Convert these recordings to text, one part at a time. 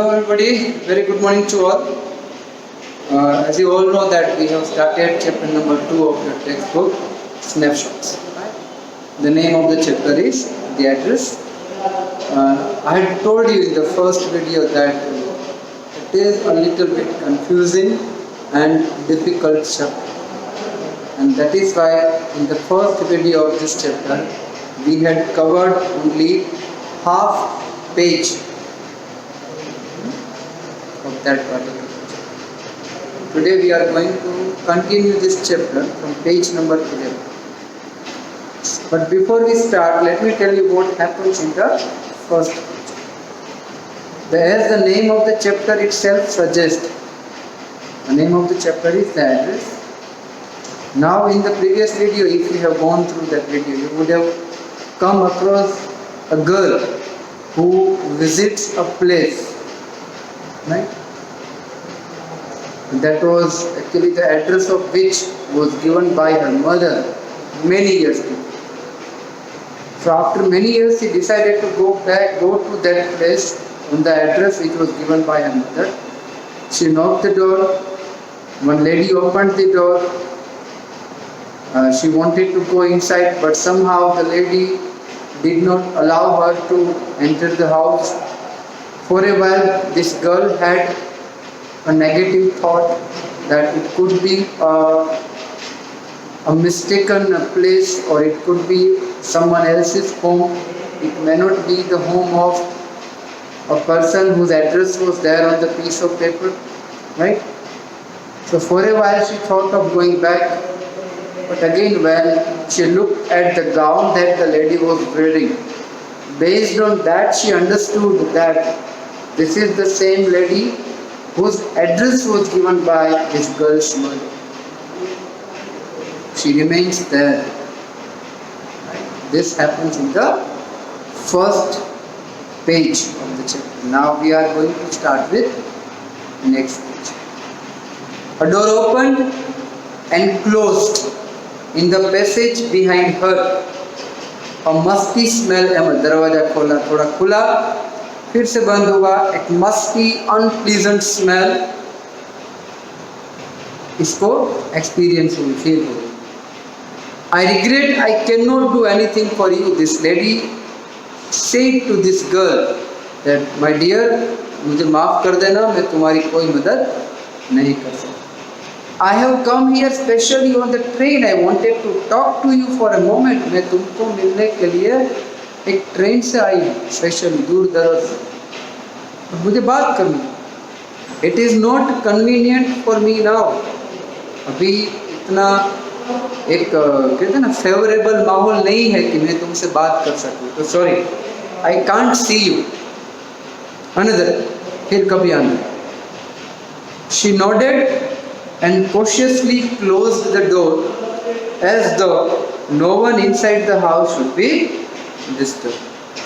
Hello everybody, very good morning to all. As you all know that we have started chapter number 2 of your textbook, Snapshots. The name of the chapter is the address. I had told you in the first video that it is a little bit confusing and difficult chapter. And that is why in the first video of this chapter, we had covered only half page of that particular chapter. Today we are going to continue this chapter from page number 11. But before we start, let me tell you what happens in the first page. As the name of the chapter itself suggests, the name of the chapter is the address. Now in the previous video, if you have gone through that video, you would have come across a girl who visits a place, right? That was actually the address of which was given by her mother many years ago. So after many years, she decided to go to that place on the address which was given by her mother. She knocked the door. One lady opened the door. She wanted to go inside, but somehow the lady did not allow her to enter the house. For a while, this girl had a negative thought that it could be a mistaken place, or it could be someone else's home. It may not be the home of a person whose address was there on the piece of paper, right? So for a while she thought of going back, but again when she looked at the gown that the lady was wearing, based on that she understood that this is the same lady whose address was given by this girl's mother. She remains there. This happens in the first page of the chapter. Now we are going to start with the next page. A door opened and closed in the passage behind her. A musty smell emerged. दरवाजा खोला, थोड़ा खुला, फिर से बंद हुआ. एक musty, unpleasant smell इसको experience हुई, feel हुई. I regret I cannot do anything for you. This lady said to this girl that, my dear, मुझे माफ कर देना, मैं तुम्हारी कोई मदद नहीं कर सकती. I have come here specially on the train. I wanted to talk to you for a moment. मैं तुमको मिलने के लिए एक ट्रेन से आई हूँ, स्पेशली दूर दराज से. मुझे बात करनी. It is not convenient for me now. अभी इतना एक कहते हैं ना फेवरेबल माहौल नहीं है कि मैं तुमसे बात कर सकूं. तो sorry, I can't see you. Another, फिर कभी आना. She nodded and cautiously closed the door as though no one inside the house should be disturbed.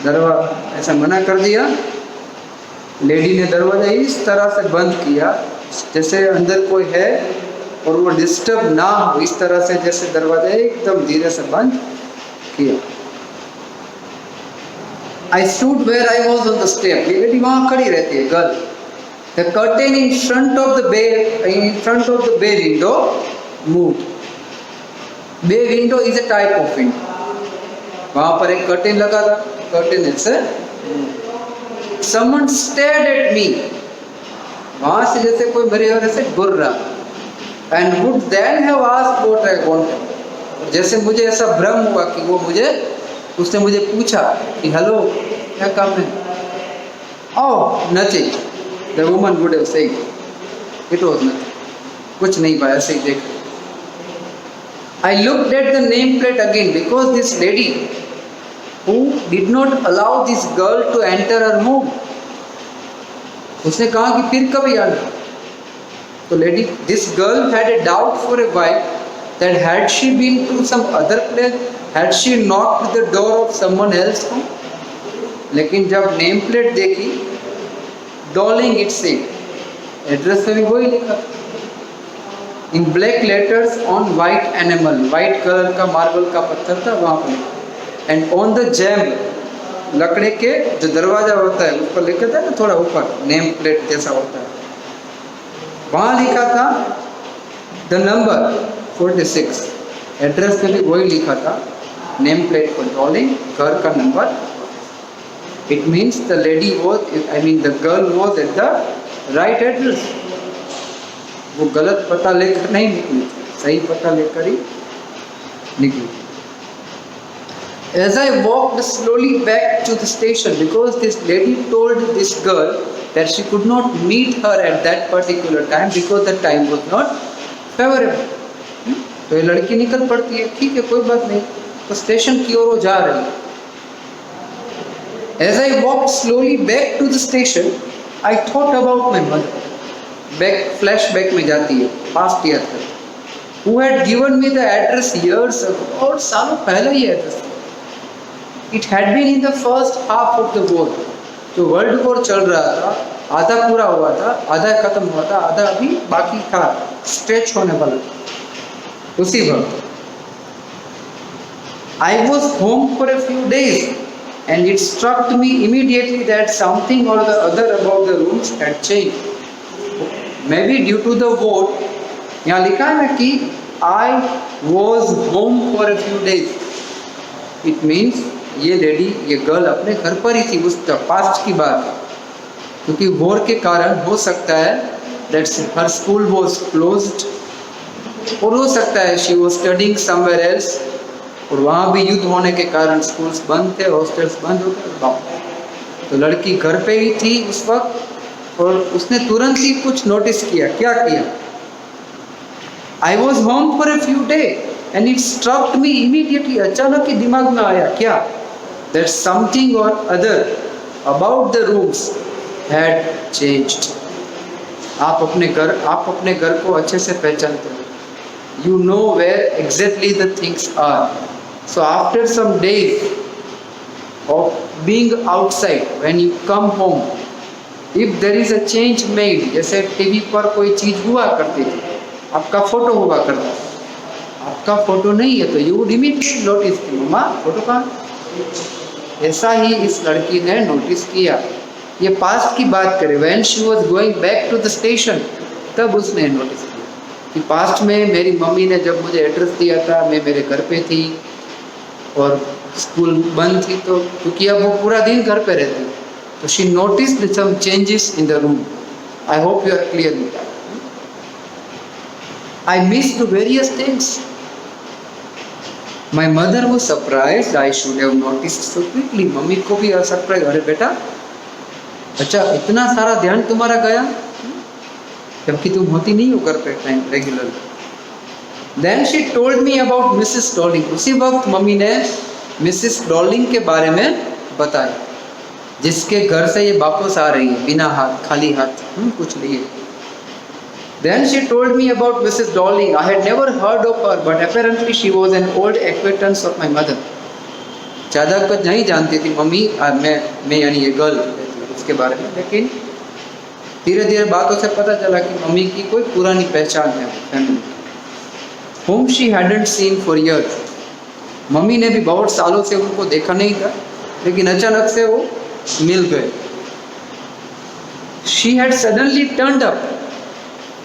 दरवाजा ऐसा मना कर दिया. लेडी ने दरवाजा इस तरह से बंद किया जैसे अंदर कोई है और वो डिस्टर्ब ना हो. इस तरह से जैसे दरवाजा एकदम धीरे से बंद किया. I stood where I was on the step. ये लेडी वहाँ खड़ी रहती है, girl. The curtain in front of the bay window moved. Bay window is a type of window. वहाँ पर एक curtain लगा था. Curtain ऐसे. Someone stared at me. वहाँ से जैसे कोई मेरे ओर ऐसे घूर रहा. And would then have asked what I wanted. जैसे मुझे ऐसा भ्रम हुआ कि उसने मुझे पूछा कि हेलो, क्या काम है? Oh, nothing. The woman would have said, it was nothing. कुछ नहीं पाया, ऐसे ही देख. I looked at the nameplate again because this lady who did not allow this girl to enter her home. उसने कहा कि फिर कभी आना. So this girl had a doubt for a while that had she been to some other place, had she knocked the door of someone else home. लेकिन जब name plate देखी, डॉलिंग इट से एड्रेस में भी वही लिखा in black letters on white enamel. White colour का मार्बल का पत्थर था वहाँ पर. एंड ऑन द जैम लकड़े के जो दरवाजा होता है ऊपर लिखा था ना, थोड़ा ऊपर नेम प्लेट जैसा होता है, वहाँ लिखा था द नंबर 46। एड्रेस में भी वही लिखा था, नेम प्लेट पर डॉलिंग, घर का number. It means the lady was, I mean the girl was at the right address. वो गलत पता लेकर नहीं निकली, सही पता लेकर ही निकली। As I walked slowly back to the station, because this lady told this girl that she could not meet her at that particular time because the time was not favorable. तो ये लड़की निकल पड़ती है, ठीक है कोई बात नहीं, तो स्टेशन की ओर वो जा रही है। As I walked slowly back to the station, I thought about my mother. Flashback में जाती है, पास्ट ईयर तक, who had given me the address years ago, और सालों पहले ही address. It had been in the first half of the war. जो world war चल रहा था, आधा पूरा हुआ था, आधा खत्म हुआ था, आधा अभी बाकी था, स्ट्रेच होने वाला उसी वक्त। I was home for a few days and it struck me immediately that something or the other about the rooms had changed. Maybe due to the war, यहाँ लिखा है ना कि I was home for a few days. It means ये lady, ये girl अपने घर पर ही थी, उस पास्ट की बात है, क्योंकि वॉर के कारण हो सकता है that her school was closed, और हो सकता है she was studying somewhere else, और वहाँ भी युद्ध होने के कारण स्कूल्स बंद थे, हॉस्टल्स बंद हो गए। तो लड़की घर पे ही थी उस वक्त, और उसने तुरंत ही कुछ नोटिस किया। क्या किया? I was home for a few day and it struck me immediately. अचानक ही दिमाग में आया क्या? That something or other about the rooms had changed. आप अपने घर को अच्छे से पहचानते हो, you know where exactly the things are. So after some days of being outside, when you come home, if there is a change made, जैसे TV पर कोई चीज़ हुआ करती थी, आपका फोटो हुआ करता था, आपका फोटो नहीं है तो you would immediately notice कि मम्मा फोटो कहाँ। ऐसा ही इस लड़की ने नोटिस किया। ये पास्ट की बात करें, when she was going back to the station, तब उसने नोटिस किया कि पास्ट में मेरी मम्मी ने जब मुझे एड्रेस दिया था, मैं मेरे घर पे थी और स्कूल बंद थी, तो क्योंकि अब वो पूरा दिन घर पे रहती, तो she noticed some changes in the room. I hope you are clear with that. I missed various things. My mother was surprised I should have noticed so quickly. Mummy को भी सरप्राइज, अरे बेटा अच्छा इतना सारा ध्यान तुम्हारा गया, जबकि तुम होती नहीं हो घर पे time regular. Then she told me about Mrs Dorling. उसी वक्त मम्मी ने मिसेस डॉलिंग के बारे में बताया, जिसके घर से ये वापस आ रही है बिना हाथ, खाली हाथ, कुछ लिए। Then she told me about Mrs. Dolling. I had never heard of her, but apparently she was an old acquaintance of my mother. ज़्यादा कुछ नहीं जानती थी मम्मी, मैं यानी ये गर्ल उसके बारे में, लेकिन धीरे धीरे बातों से पता चला कि मम्मी की कोई पुरानी पहचान है family. Whom she hadn't seen for years. Mummy ने भी बहुत सालों से उनको देखा नहीं था, लेकिन अचानक से वो मिल गए। She had suddenly turned up.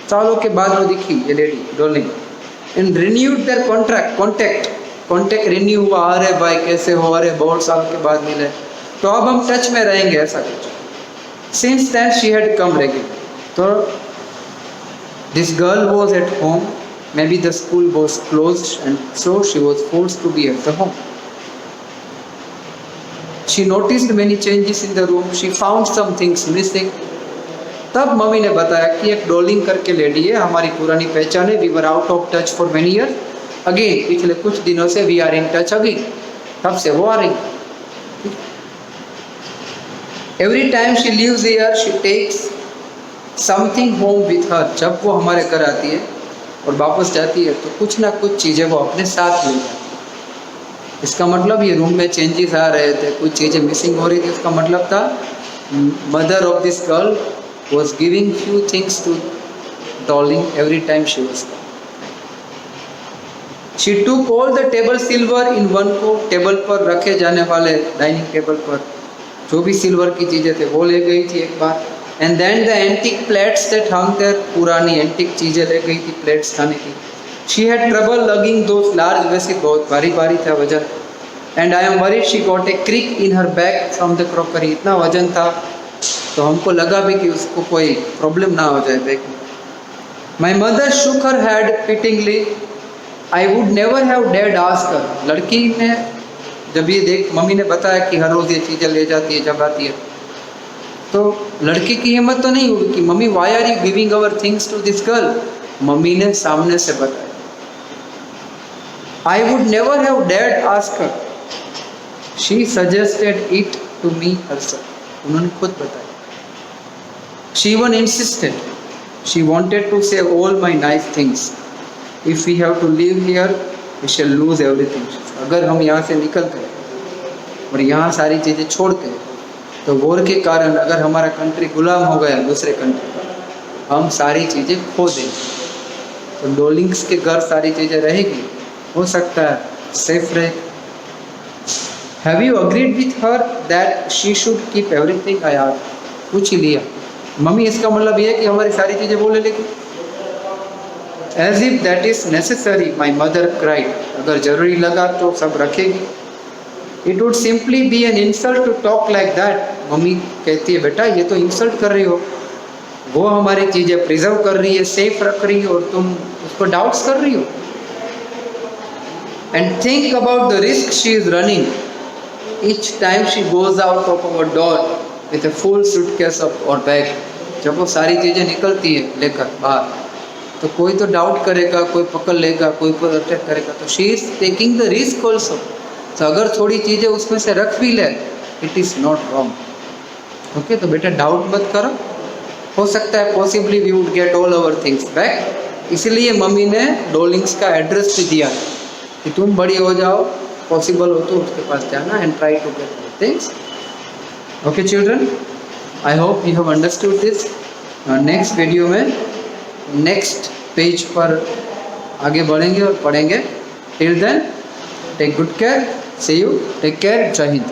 सालों के बाद वो दिखी ये lady Dorling. And renewed their contact renew हुआ। अरे भाई कैसे हो, अरे बहुत साल के बाद मिले, तो अब हम टच में रहेंगे, ऐसा कुछ। Since then she had come regularly. So this girl was at home. Maybe the school was closed and so she was forced to be at the home. She noticed many changes in the room. She found some things missing. तब mummy ने बताया कि एक Dowling करके lady है, हमारी पुरानी पहचान है। We were out of touch for many years. Again पिछले कुछ दिनों से we are in touch again. तब से वो आ रही। Every time she lives here, she takes something home with her. जब वो हमारे घर आती है और वापस जाती है तो कुछ ना कुछ चीज़ें वो अपने साथ ले जाती है। इसका मतलब ये रूम में चेंजेस आ रहे थे, कुछ चीज़ें मिसिंग हो रही थी। उसका मतलब था mother of this girl was giving few things to Dolling every time she was there. She took all the table silver in one coat. Table पर रखे जाने वाले डाइनिंग टेबल पर जो भी सिल्वर की चीज़ें थे वो ले गई थी एक बार। And then the antique plates that hung there, पुरानी एंटिक चीज़ें ले गई थी प्लेट्स खाने की। She had trouble lugging those large vases, बहुत भारी भारी था वजन। And I am worried she got a crick in her back from the crockery, इतना वजन था तो हमको लगा भी कि उसको कोई प्रॉब्लम ना हो जाए बैग में। My mother shook her head pityingly, I would never have dared ask her. लड़की ने जब ये देख, मम्मी ने बताया कि हर रोज़ ये चीज़ें ले जाती है जब आती है, तो लड़की की हिम्मत तो नहीं हुई कि mummy why are you giving our things to this girl. Mummy ने सामने से बताया, I would never have dared ask her, she suggested it to me herself. उन्होंने खुद बताया। She one insisted, she wanted to save all my nice things, if we have to live here we shall lose everything. अगर हम यहाँ से निकल गए और यहाँ सारी चीज़ें छोड़ के, तो वॉर के कारण अगर हमारा कंट्री गुलाम हो गया दूसरे कंट्री का, हम सारी चीज़ें खो देंगे। तो डॉलिंग्स के घर सारी चीज़ें रहेगी, हो सकता है सेफ रहे। Have you agreed with her that she should keep everything? I asked, पूछ ही लिया मम्मी, इसका मतलब ये है कि हमारी सारी चीज़ें वो ले लेगी? As if that is necessary, my mother cried, अगर जरूरी लगा तो सब रखेगी। It would simply be an insult to talk like that. Mummy कहती है बेटा ये तो इंसल्ट कर रही हो, वो हमारी चीज़ें प्रिजर्व कर रही है, सेफ रख रही है और तुम उसको डाउट्स कर रही हो। And think about the risk she is running each time she goes out of our door with a full suitcase of और बैग। जब वो सारी चीज़ें निकलती है लेकर बाहर, तो कोई तो डाउट करेगा, कोई पकड़ लेगा, कोई अटैक करेगा, तो she is taking the risk also. तो अगर थोड़ी चीज़ें उसमें से रख भी ले, it is not wrong. Okay, तो बेटा डाउट मत करो, हो सकता है possibly we would get all our things back. इसलिए मम्मी ने डॉलिंग्स का एड्रेस भी दिया कि तुम बड़ी हो जाओ, पॉसिबल हो तो उसके पास जाना and try to get things. Okay children, I hope you have understood this. Next video में नेक्स्ट पेज पर आगे बढ़ेंगे और पढ़ेंगे। Till then take good care, see you, take care, जय हिंद।